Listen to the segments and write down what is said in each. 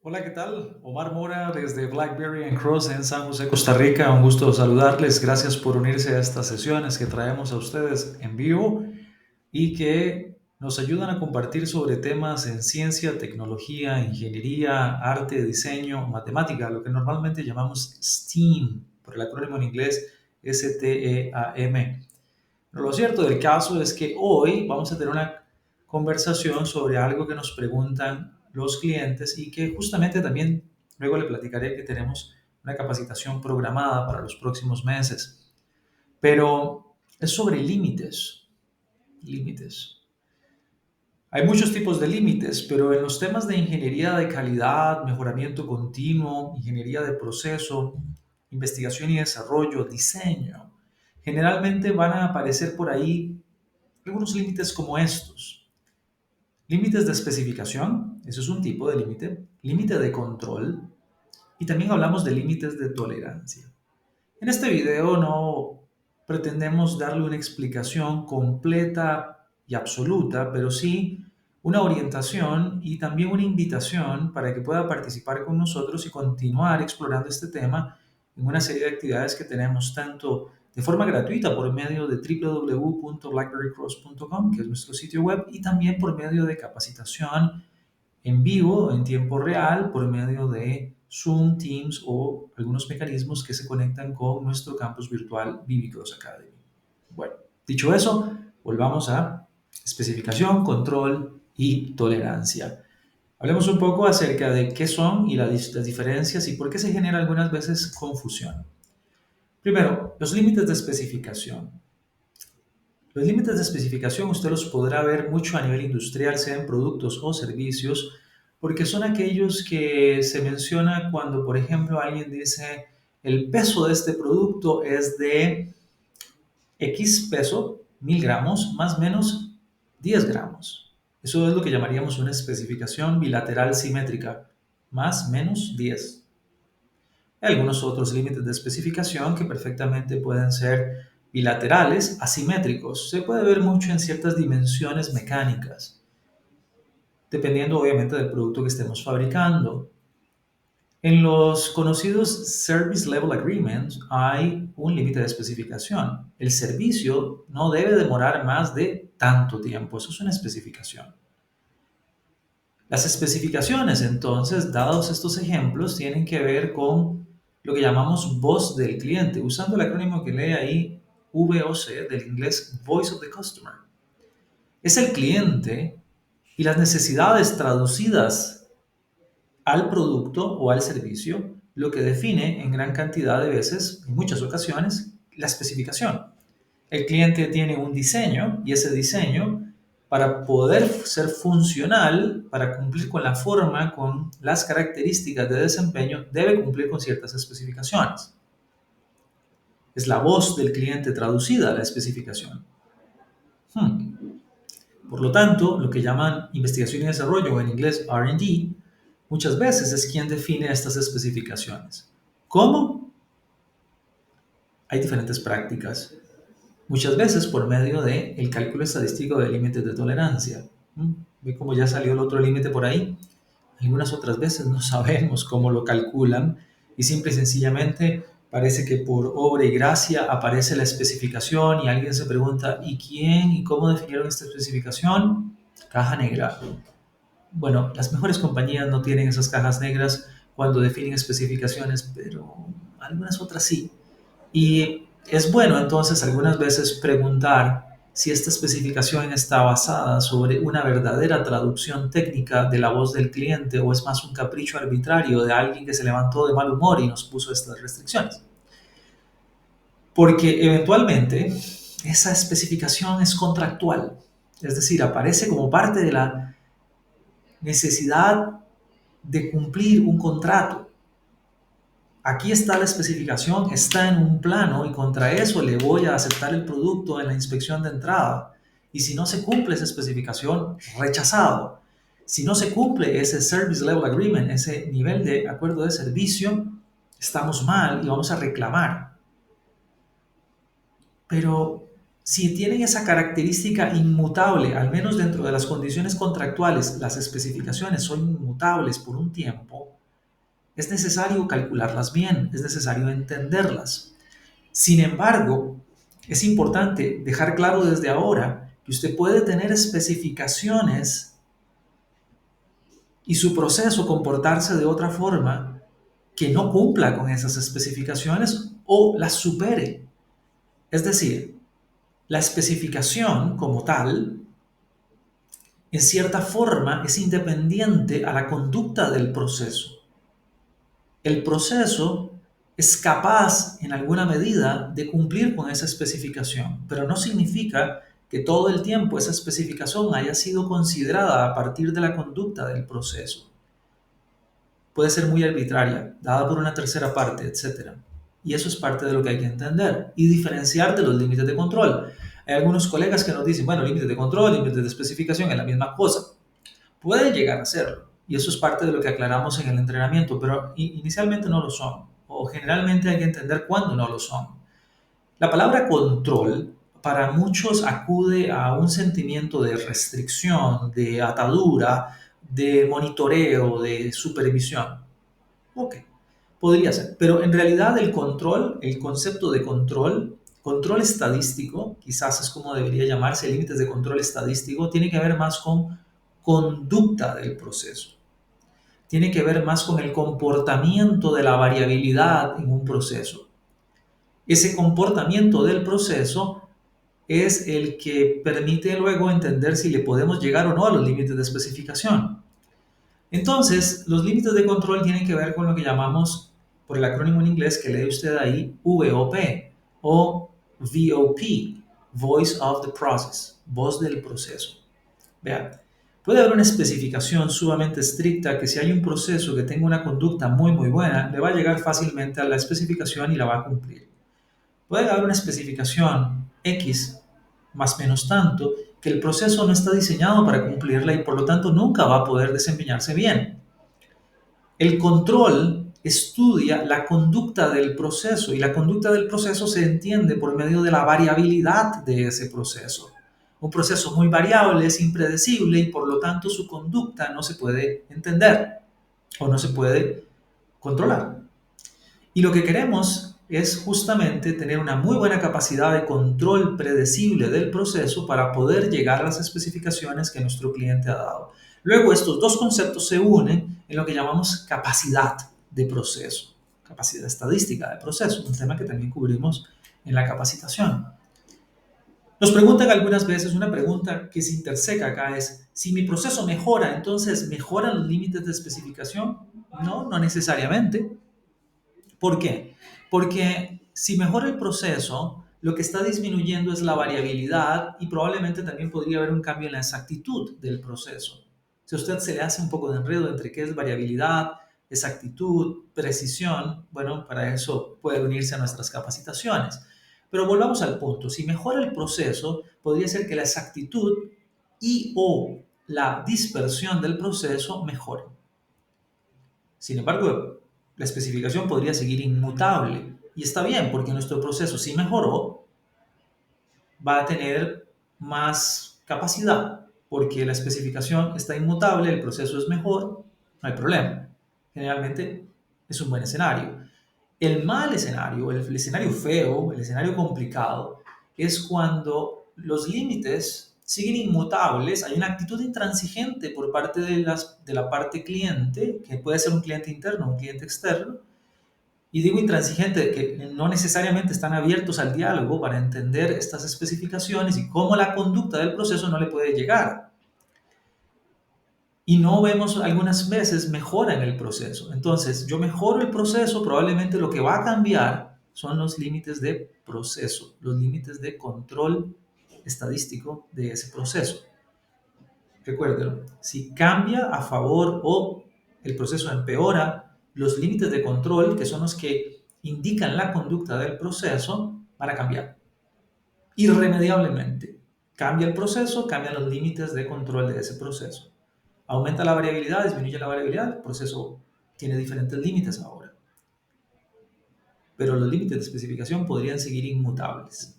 Hola, ¿qué tal? Omar Mora desde Blackberry and Cross en San José, Costa Rica. Un gusto saludarles. Gracias por unirse a estas sesiones que traemos a ustedes en vivo y que nos ayudan a compartir sobre temas en ciencia, tecnología, ingeniería, arte, diseño, matemática, lo que normalmente llamamos STEAM, por el acrónimo en inglés STEAM. Pero lo cierto del caso es que hoy vamos a tener una conversación sobre algo que nos preguntan los clientes y que justamente también luego le platicaré que tenemos una capacitación programada para los próximos meses. Pero es sobre límites, límites. Hay muchos tipos de límites, pero en los temas de ingeniería de calidad, mejoramiento continuo, ingeniería de proceso, investigación y desarrollo, diseño, generalmente van a aparecer por ahí algunos límites como estos. Límites de especificación, eso es un tipo de límite. Límite de control. Y también hablamos de límites de tolerancia. En este video no pretendemos darle una explicación completa y absoluta, pero sí una orientación y también una invitación para que pueda participar con nosotros y continuar explorando este tema en una serie de actividades que tenemos tanto de forma gratuita por medio de www.blackberrycross.com, que es nuestro sitio web, y también por medio de capacitación en vivo, en tiempo real, por medio de Zoom, Teams o algunos mecanismos que se conectan con nuestro campus virtual Vivicross Academy. Bueno, dicho eso, volvamos a especificación, control y tolerancia. Hablemos un poco acerca de qué son y las diferencias y por qué se genera algunas veces confusión. Primero, los límites de especificación. Los límites de especificación usted los podrá ver mucho a nivel industrial, sea en productos o servicios, porque son aquellos que se menciona cuando, por ejemplo, alguien dice el peso de este producto es de X peso, 1000 gramos, más o menos 10 gramos. Eso es lo que llamaríamos una especificación bilateral simétrica, más menos 10. Hay algunos otros límites de especificación que perfectamente pueden ser bilaterales, asimétricos. Se puede ver mucho en ciertas dimensiones mecánicas, dependiendo obviamente del producto que estemos fabricando. En los conocidos Service Level Agreements hay un límite de especificación. El servicio no debe demorar más de tanto tiempo. Eso es una especificación. Las especificaciones, entonces, dados estos ejemplos, tienen que ver con lo que llamamos voz del cliente, usando el acrónimo que lee ahí VOC del inglés Voice of the Customer. Es el cliente y las necesidades traducidas al producto o al servicio lo que define en gran cantidad de veces, en muchas ocasiones, la especificación. El cliente tiene un diseño y ese diseño, para poder ser funcional, para cumplir con la forma, con las características de desempeño, debe cumplir con ciertas especificaciones. Es la voz del cliente traducida a la especificación. Por lo tanto, lo que llaman investigación y desarrollo, o en inglés R&D, muchas veces es quien define estas especificaciones. ¿Cómo? Hay diferentes prácticas. Muchas veces por medio del cálculo estadístico de límites de tolerancia. ¿Ve cómo ya salió el otro límite por ahí? Algunas otras veces no sabemos cómo lo calculan y simple y sencillamente parece que por obra y gracia aparece la especificación y alguien se pregunta, ¿y quién y cómo definieron esta especificación? Caja negra. Bueno, las mejores compañías no tienen esas cajas negras cuando definen especificaciones, pero algunas otras sí. Y es bueno entonces algunas veces preguntar si esta especificación está basada sobre una verdadera traducción técnica de la voz del cliente o es más un capricho arbitrario de alguien que se levantó de mal humor y nos puso estas restricciones. Porque eventualmente esa especificación es contractual, es decir, aparece como parte de la necesidad de cumplir un contrato. Aquí está la especificación, está en un plano y contra eso le voy a aceptar el producto en la inspección de entrada. Y si no se cumple esa especificación, rechazado. Si no se cumple ese Service Level Agreement, ese nivel de acuerdo de servicio, estamos mal y vamos a reclamar. Pero Si tienen esa característica inmutable, al menos dentro de las condiciones contractuales, las especificaciones son inmutables por un tiempo, es necesario calcularlas bien, es necesario entenderlas. Sin embargo, es importante dejar claro desde ahora que usted puede tener especificaciones y su proceso comportarse de otra forma que no cumpla con esas especificaciones o las supere. Es decir, la especificación como tal, en cierta forma, es independiente a la conducta del proceso. El proceso es capaz, en alguna medida, de cumplir con esa especificación, pero no significa que todo el tiempo esa especificación haya sido considerada a partir de la conducta del proceso. Puede ser muy arbitraria, dada por una tercera parte, etc. Y eso es parte de lo que hay que entender y diferenciar de los límites de control. Hay algunos colegas que nos dicen, bueno, límites de control, límites de especificación es la misma cosa. Puede llegar a serlo, y eso es parte de lo que aclaramos en el entrenamiento, pero inicialmente no lo son, o generalmente hay que entender cuándo no lo son. La palabra control para muchos acude a un sentimiento de restricción, de atadura, de monitoreo, de supervisión. Ok, podría ser, pero en realidad el control, el concepto de control, control estadístico, quizás es como debería llamarse, límites de control estadístico, tiene que ver más con conducta del proceso. Tiene que ver más con el comportamiento de la variabilidad en un proceso. Ese comportamiento del proceso es el que permite luego entender si le podemos llegar o no a los límites de especificación. Entonces, los límites de control tienen que ver con lo que llamamos, por el acrónimo en inglés que lee usted ahí, VOP o VOP, Voice of the Process, voz del proceso. Vean, puede haber una especificación sumamente estricta que si hay un proceso que tenga una conducta muy buena, le va a llegar fácilmente a la especificación y la va a cumplir. Puede haber una especificación X más menos tanto que el proceso no está diseñado para cumplirla y por lo tanto nunca va a poder desempeñarse bien. El control estudia la conducta del proceso y la conducta del proceso se entiende por medio de la variabilidad de ese proceso. Un proceso muy variable es impredecible y por lo tanto su conducta no se puede entender o no se puede controlar. Y lo que queremos es justamente tener una muy buena capacidad de control predecible del proceso para poder llegar a las especificaciones que nuestro cliente ha dado. Luego estos dos conceptos se unen en lo que llamamos capacidad de proceso, capacidad estadística de proceso, un tema que también cubrimos en la capacitación. Nos preguntan algunas veces, una pregunta que se interseca acá es, si mi proceso mejora, entonces ¿mejoran los límites de especificación? No, no necesariamente. ¿Por qué? Porque si mejora el proceso, lo que está disminuyendo es la variabilidad y probablemente también podría haber un cambio en la exactitud del proceso. Si a usted se le hace un poco de enredo entre qué es variabilidad, exactitud, precisión, bueno, para eso puede unirse a nuestras capacitaciones. Pero volvamos al punto. Si mejora el proceso, podría ser que la exactitud y o la dispersión del proceso mejore. Sin embargo, la especificación podría seguir inmutable. Y está bien, porque nuestro proceso, si mejoró, va a tener más capacidad, porque la especificación está inmutable, el proceso es mejor, no hay problema. Generalmente es un buen escenario. El mal escenario, el escenario feo, el escenario complicado, es cuando los límites siguen inmutables, hay una actitud intransigente por parte de la parte cliente, que puede ser un cliente interno, un cliente externo, y digo intransigente, que no necesariamente están abiertos al diálogo para entender estas especificaciones y cómo la conducta del proceso no le puede llegar. Y no vemos algunas veces mejora en el proceso. Entonces, yo mejoro el proceso, probablemente lo que va a cambiar son los límites de proceso, los límites de control estadístico de ese proceso. Recuérdelo, si cambia a favor o el proceso empeora, los límites de control, que son los que indican la conducta del proceso, van a cambiar irremediablemente. Cambia el proceso, cambian los límites de control de ese proceso. Aumenta la variabilidad, disminuye la variabilidad, el proceso tiene diferentes límites ahora. Pero los límites de especificación podrían seguir inmutables.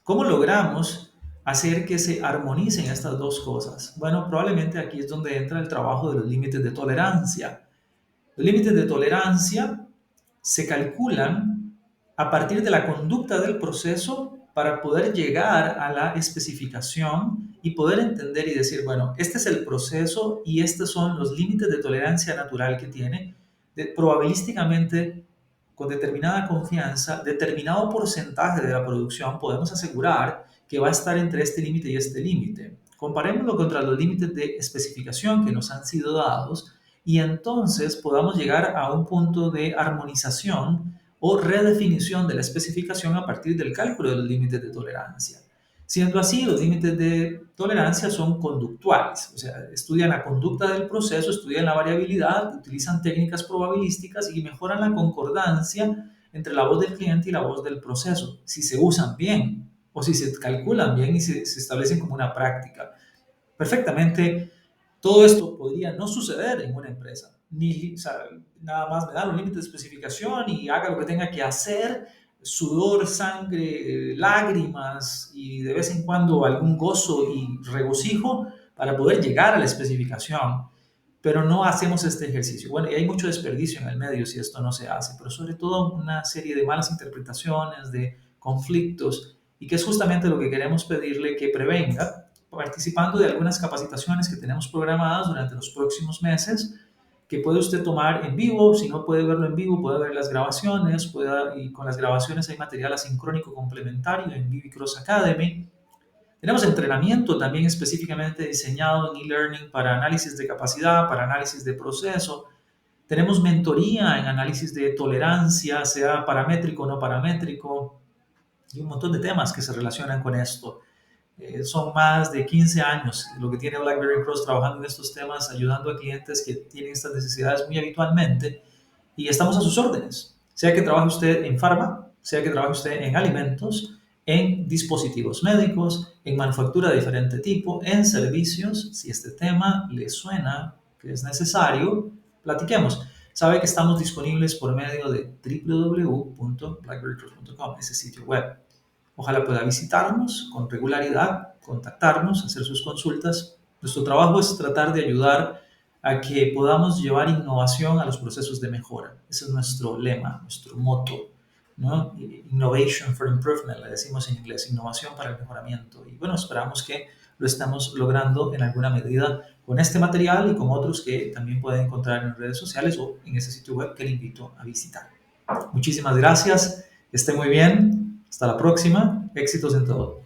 ¿Cómo logramos hacer que se armonicen estas dos cosas? Bueno, probablemente aquí es donde entra el trabajo de los límites de tolerancia. Los límites de tolerancia se calculan a partir de la conducta del proceso para poder llegar a la especificación y poder entender y decir, bueno, este es el proceso y estos son los límites de tolerancia natural que tiene. Probabilísticamente, con determinada confianza, determinado porcentaje de la producción podemos asegurar que va a estar entre este límite y este límite. Comparémoslo contra los límites de especificación que nos han sido dados y entonces podamos llegar a un punto de armonización o redefinición de la especificación a partir del cálculo de los límites de tolerancia. Siendo así, los límites de tolerancia son conductuales, o sea, estudian la conducta del proceso, estudian la variabilidad, utilizan técnicas probabilísticas y mejoran la concordancia entre la voz del cliente y la voz del proceso, si se usan bien o si se calculan bien y se establecen como una práctica. Perfectamente, todo esto podría no suceder en una empresa. Ni, o sea, nada más me dan los límites de especificación y haga lo que tenga que hacer, sudor, sangre, lágrimas y de vez en cuando algún gozo y regocijo para poder llegar a la especificación. Pero no hacemos este ejercicio. Bueno, y hay mucho desperdicio en el medio si esto no se hace, pero sobre todo una serie de malas interpretaciones, de conflictos, y que es justamente lo que queremos pedirle que prevenga participando de algunas capacitaciones que tenemos programadas durante los próximos meses, que puede usted tomar en vivo. Si no puede verlo en vivo, puede ver las grabaciones, y con las grabaciones hay material asincrónico complementario en Vivi Cross Academy. Tenemos entrenamiento también específicamente diseñado en e-learning para análisis de capacidad, para análisis de proceso. Tenemos mentoría en análisis de tolerancia, sea paramétrico o no paramétrico, y un montón de temas que se relacionan con esto. Son más de 15 años lo que tiene BlackBerry Cross trabajando en estos temas, ayudando a clientes que tienen estas necesidades muy habitualmente, y estamos a sus órdenes. Sea que trabaje usted en farma, sea que trabaje usted en alimentos, en dispositivos médicos, en manufactura de diferente tipo, en servicios, si este tema le suena que es necesario, platiquemos. Sabe que estamos disponibles por medio de www.blackberrycross.com, ese sitio web. Ojalá pueda visitarnos con regularidad, contactarnos, hacer sus consultas. Nuestro trabajo es tratar de ayudar a que podamos llevar innovación a los procesos de mejora. Ese es nuestro lema, nuestro moto, ¿no? Innovation for Improvement, le decimos en inglés, innovación para el mejoramiento. Y bueno, esperamos que lo estamos logrando en alguna medida con este material y con otros que también pueden encontrar en redes sociales o en ese sitio web que le invito a visitar. Muchísimas gracias, que esté muy bien. Hasta la próxima. Éxitos en todo.